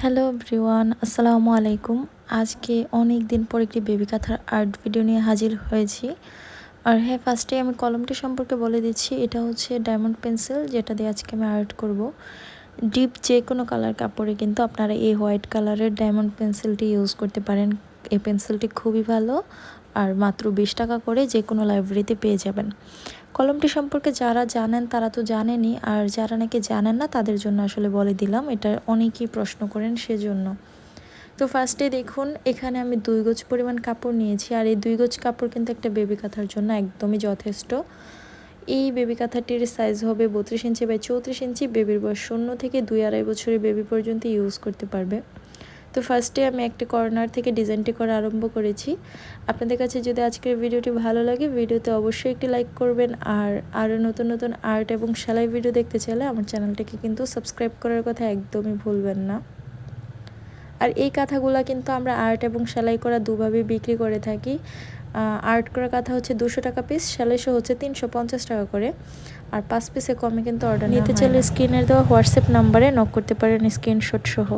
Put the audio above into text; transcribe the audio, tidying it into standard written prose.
Hello everyone, আসসালামু আলাইকুম। আজকে অনেক দিন পর একটি বেবি কাঁথার আর্ট ভিডিও নিয়ে হাজির হয়েছি। আর হ্যাঁ, ফার্স্টে আমি কলমটি সম্পর্কে বলে দিচ্ছি। এটা হচ্ছে ডায়মন্ড পেন্সিল, যেটা দিয়ে আজকে আমি আর্ট করব। ডিপ যে কোনো কালার কাপড়ে কিন্তু আপনারা এই হোয়াইট কালারের ডায়মন্ড পেন্সিলটি ইউজ করতে পারেন। এই পেন্সিলটি খুবই ভালো, আর মাত্র 20 টাকা করে যে কোনো লাইব্রেরিতে পেয়ে যাবেন। কলমটি সম্পর্কে যারা জানেন তারা তো জানেনই, আর যারা নাকি জানেন না তাদের জন্য আসলে বলে দিলাম। এটা অনেকেই প্রশ্ন করেন, সেজন্য। তো ফার্স্টে দেখুন, এখানে আমি 2 গজ পরিমাণ কাপড় নিয়েছি, আর এই 2 গজ কাপড় কিন্তু একটা বেবি কাঁথার জন্য একদমই যথেষ্ট। এই বেবি কাঁথাটির সাইজ হবে 32 ইঞ্চি বাই 34 ইঞ্চি। বেবির বয়স 0 থেকে 2-2.5 বছরের বেবি পর্যন্ত ইউজ করতে পারবে। তো ফার্স্টে আমি একটা কর্নার থেকে ডিজাইনটি করা আরম্ভ করেছি। আপনাদের কাছে যদি আজকের ভিডিওটি ভালো লাগে, ভিডিওতে অবশ্যই একটি লাইক করবেন। আর আরও নতুন নতুন আর্ট এবং সেলাই ভিডিও দেখতে চাইলে আমার চ্যানেলটিকে কিন্তু সাবস্ক্রাইব করার কথা একদমই ভুলবেন না। আর এই কাঁথাগুলো কিন্তু আমরা আর্ট এবং সেলাই করা দুভাবে বিক্রি করে থাকি। আর্ট করা কাঁথা হচ্ছে 200 টাকা পিস, সেলাই সহ হচ্ছে 350 টাকা করে। আর 5 পিসে কমে কিন্তু অর্ডার নিতে চাইলে স্ক্রিনের দেওয়া হোয়াটসঅ্যাপ নাম্বারে নক করতে পারেন স্ক্রিনশট সহ।